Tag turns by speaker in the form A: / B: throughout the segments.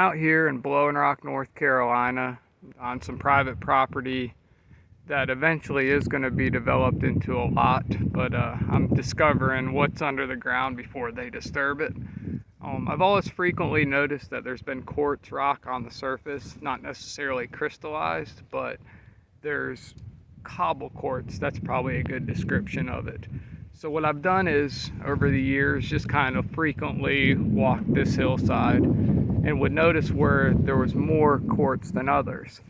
A: out here in Blowing Rock, North Carolina on some private property that eventually is going to be developed into a lot, but I'm discovering what's under the ground before they disturb it. I've always frequently noticed that there's been quartz rock on the surface, not necessarily crystallized, but there's cobble quartz. That's probably a good description of it. So what I've done is, over the years, just kind of frequently walked this hillside and would notice where there was more quartz than others.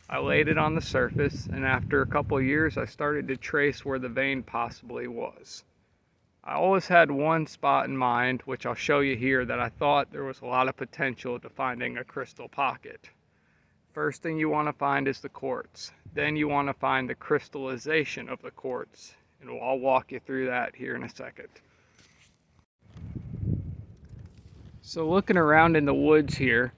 A: I laid it on the surface, and after a couple of years, I started to trace where the vein possibly was. I always had one spot in mind, which I'll show you here, that I thought there was a lot of potential to finding a crystal pocket. First thing you want to find is the quartz. Then you want to find the crystallization of the quartz, and I'll walk you through that here in a second. So looking around in the woods here,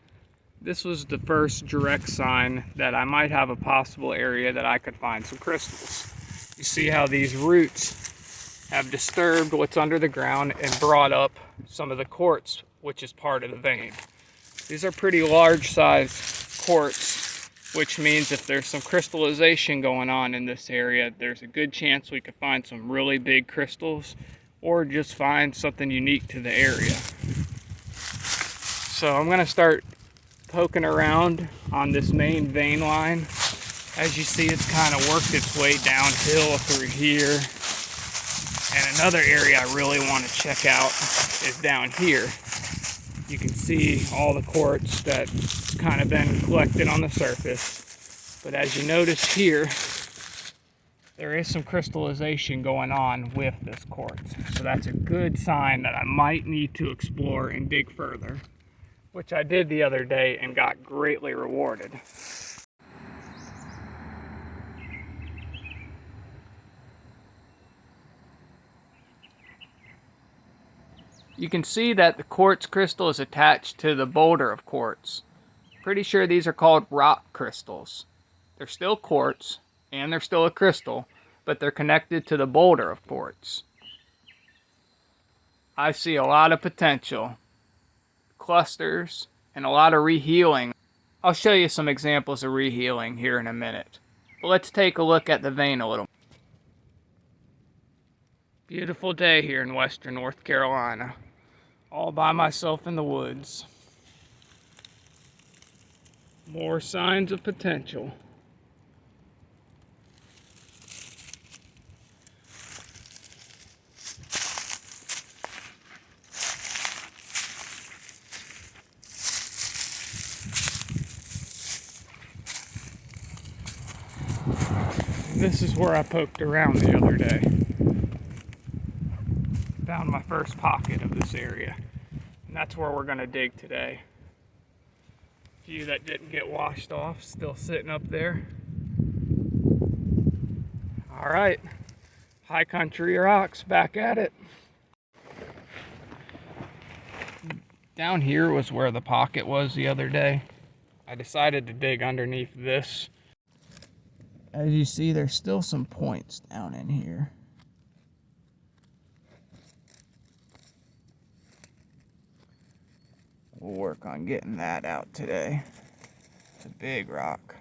A: this was the first direct sign that I might have a possible area that I could find some crystals. You see how these roots have disturbed what's under the ground and brought up some of the quartz, which is part of the vein. These are pretty large size quartz, which means if there's some crystallization going on in this area, there's a good chance we could find some really big crystals or just find something unique to the area. So I'm going to start poking around on this main vein line. As you see, it's kind of worked its way downhill through here. And another area I really want to check out is down here. You can see all the quartz that's kind of been collected on the surface. But as you notice here, there is some crystallization going on with this quartz. So that's a good sign that I might need to explore and dig further, which I did the other day and got greatly rewarded. You can see that the quartz crystal is attached to the boulder of quartz. Pretty sure these are called rock crystals. They're still quartz and they're still a crystal, but they're connected to the boulder of quartz. I see a lot of potential, clusters, and a lot of rehealing. I'll show you some examples of rehealing here in a minute. But let's take a look at the vein a little. Beautiful day here in western North Carolina. All by myself in the woods. More signs of potential. This is where I poked around the other day. Found my first pocket of this area. And that's where we're going to dig today. A few that didn't get washed off, still sitting up there. Alright, high country rocks, back at it. Down here was where the pocket was the other day. I decided to dig underneath this. As you see, there's still some points down in here. We'll work on getting that out today. It's a big rock.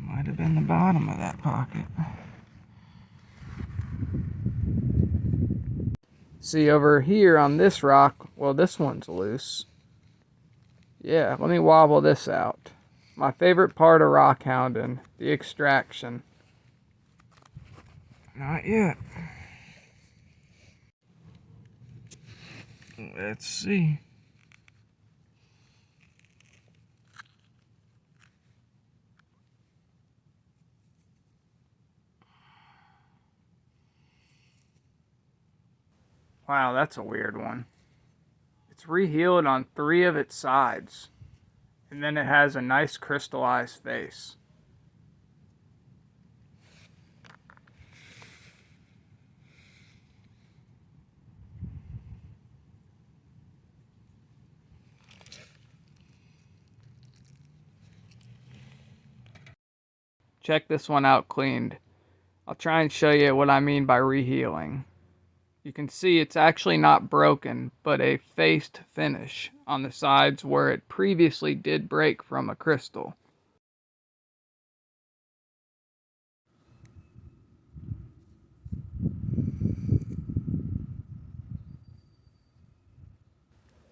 A: Might have been the bottom of that pocket. See over here on this rock, well, this one's loose. Yeah, let me wobble this out. My favorite part of rockhounding, the extraction. Not yet. Let's see. Wow, that's a weird one. It's rehealed on 3 of its sides. And then it has a nice crystallized face. Check this one out cleaned. I'll try and show you what I mean by rehealing. You can see it's actually not broken, but a faced finish on the sides where it previously did break from a crystal.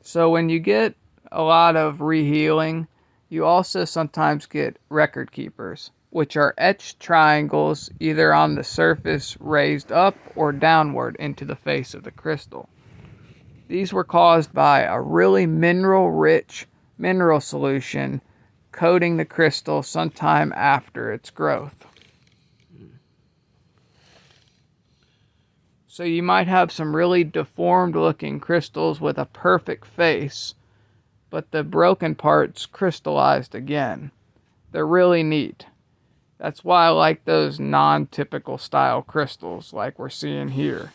A: So when you get a lot of rehealing, you also sometimes get record keepers, which are etched triangles either on the surface raised up or downward into the face of the crystal. These were caused by a really mineral-rich mineral solution coating the crystal sometime after its growth. So you might have some really deformed looking crystals with a perfect face, but the broken parts crystallized again. They're really neat. That's why I like those non-typical style crystals like we're seeing here.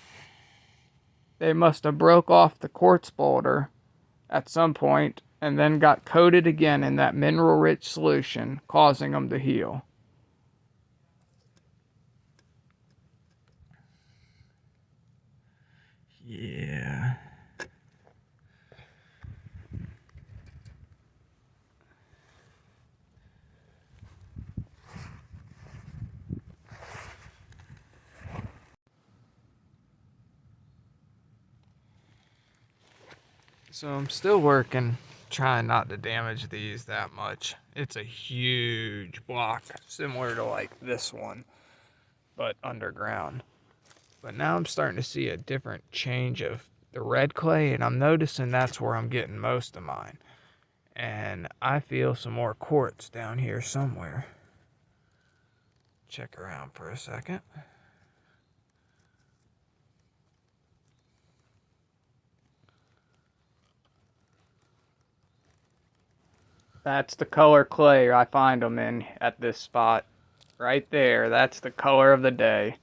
A: They must have broke off the quartz boulder at some point and then got coated again in that mineral-rich solution, causing them to heal. Yeah. So I'm still working, trying not to damage these that much. It's a huge block, similar to like this one, but underground. But now I'm starting to see a different change of the red clay, and I'm noticing that's where I'm getting most of mine. And I feel some more quartz down here somewhere. Check around for a second. That's the color clay I find them in at this spot. Right there, that's the color of the day.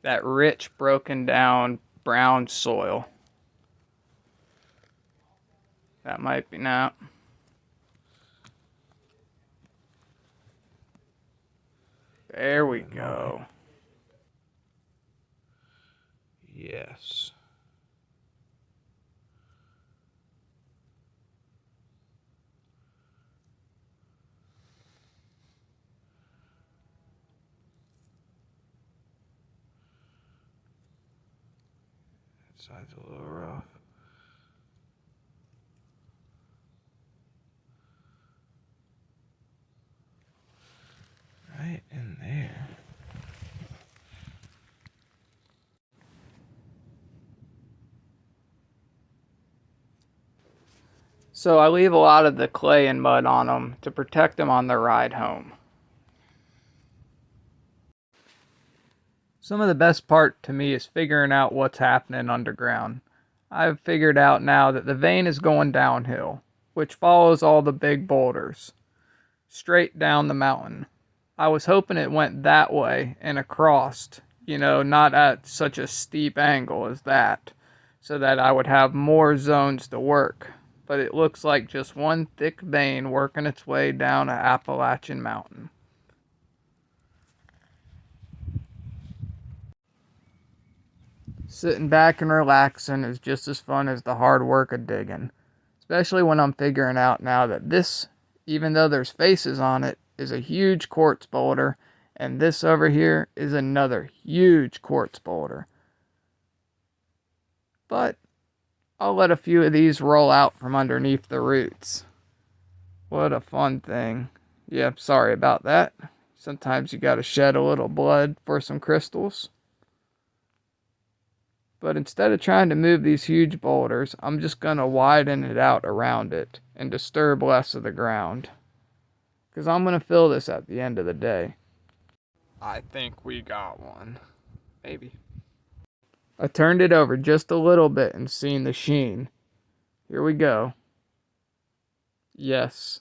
A: That rich, broken down brown soil. That might be now. There we go. Yes. That side's a little rough. Right in there. So I leave a lot of the clay and mud on them to protect them on their ride home. Some of the best part to me is figuring out what's happening underground. I've figured out now that the vein is going downhill, which follows all the big boulders, straight down the mountain. I was hoping it went that way and across, not at such a steep angle as that, so that I would have more zones to work. But it looks like just one thick vein working its way down an Appalachian mountain. Sitting back and relaxing is just as fun as the hard work of digging. Especially when I'm figuring out now that this, even though there's faces on it, is a huge quartz boulder, and this over here is another huge quartz boulder. But I'll let a few of these roll out from underneath the roots. What a fun thing. Yeah, sorry about that. Sometimes you gotta shed a little blood for some crystals. But instead of trying to move these huge boulders, I'm just gonna widen it out around it and disturb less of the ground. Because I'm gonna fill this at the end of the day. I think we got one. Maybe. I turned it over just a little bit and seen the sheen. Here we go. Yes.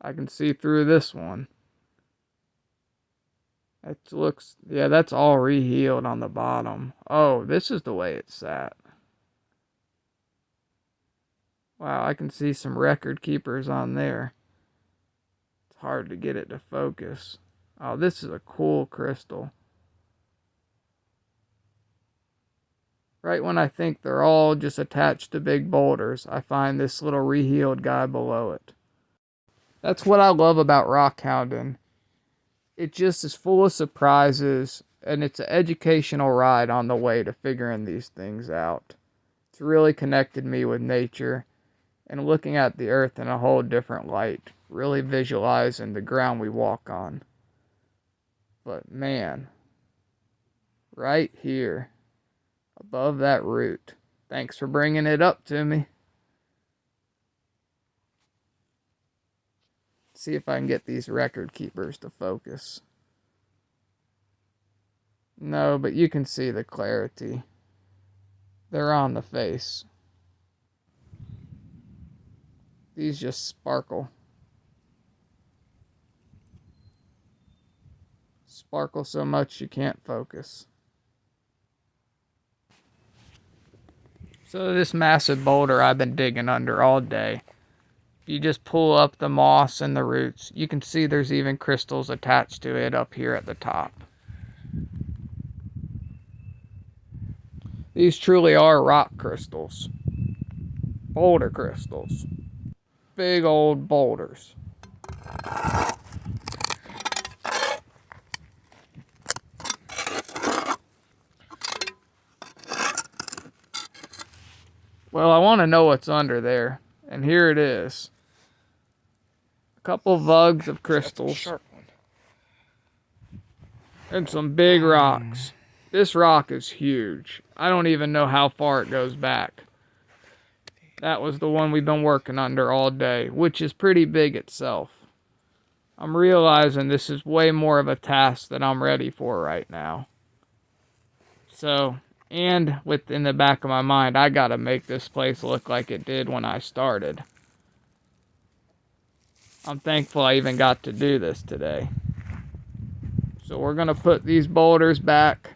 A: I can see through this one. It looks, yeah, that's all rehealed on the bottom. Oh, this is the way it sat. Wow, I can see some record keepers on there. It's hard to get it to focus. Oh, this is a cool crystal. Right when I think they're all just attached to big boulders, I find this little rehealed guy below it. That's what I love about rockhounding. It just is full of surprises, and it's an educational ride on the way to figuring these things out. It's really connected me with nature and looking at the earth in a whole different light, really visualizing the ground we walk on. But man, right here, above that root. Thanks for bringing it up to me. See if I can get these record keepers to focus. No, but you can see the clarity. They're on the face. These just sparkle. Sparkle so much you can't focus. So this massive boulder I've been digging under all day. You just pull up the moss and the roots. You can see there's even crystals attached to it up here at the top. These truly are rock crystals. Boulder crystals. Big old boulders. Well, I want to know what's under there. And here it is. A couple vugs of crystals. Sharp one. And some big rocks. This rock is huge. I don't even know how far it goes back. That was the one we've been working under all day, which is pretty big itself. I'm realizing this is way more of a task than I'm ready for right now. So, and in the back of my mind, I gotta make this place look like it did when I started. I'm thankful I even got to do this today. So we're gonna put these boulders back,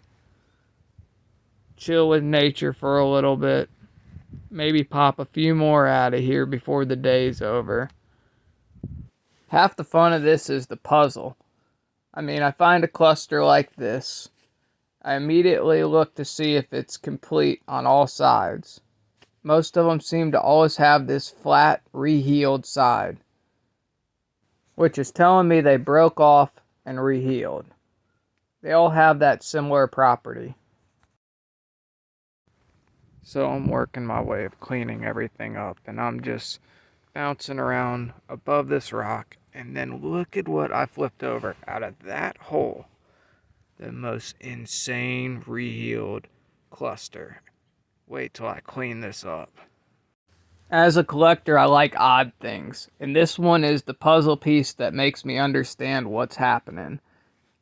A: chill with nature for a little bit, maybe pop a few more out of here before the day's over. Half the fun of this is the puzzle. I mean, I find a cluster like this. I immediately look to see if it's complete on all sides. Most of them seem to always have this flat, rehealed side, which is telling me they broke off and rehealed. They all have that similar property. So I'm working my way of cleaning everything up, and I'm just bouncing around above this rock, and then look at what I flipped over out of that hole. The most insane rehealed cluster. Wait till I clean this up. As a collector, I like odd things, and this one is the puzzle piece that makes me understand what's happening.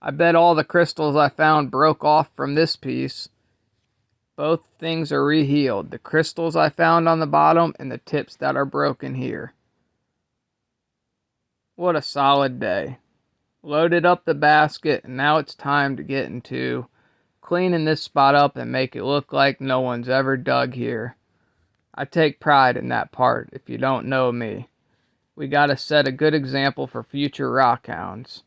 A: I bet all the crystals I found broke off from this piece. Both things are rehealed. The crystals I found on the bottom and the tips that are broken here. What a solid day. Loaded up the basket, and now it's time to get into cleaning this spot up and make it look like no one's ever dug here. I take pride in that part, if you don't know me. We gotta set a good example for future rockhounds.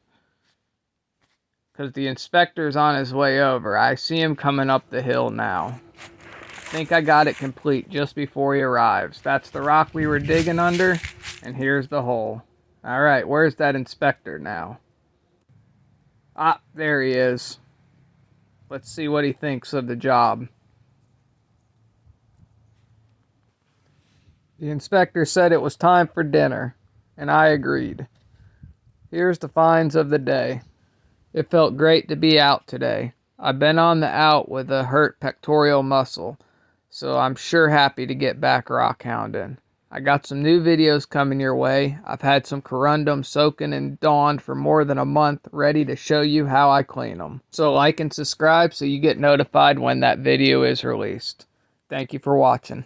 A: Because the inspector's on his way over. I see him coming up the hill now. I think I got it complete just before he arrives. That's the rock we were digging under, and here's the hole. Alright, where's that inspector now? Ah, there he is. Let's see what he thinks of the job. The inspector said it was time for dinner, and I agreed. Here's the finds of the day. It felt great to be out today. I've been on the out with a hurt pectoral muscle, so I'm sure happy to get back rockhounding. I got some new videos coming your way. I've had some corundum soaking in dawn for more than a month, ready to show you how I clean them. So like and subscribe so you get notified when that video is released. Thank you for watching.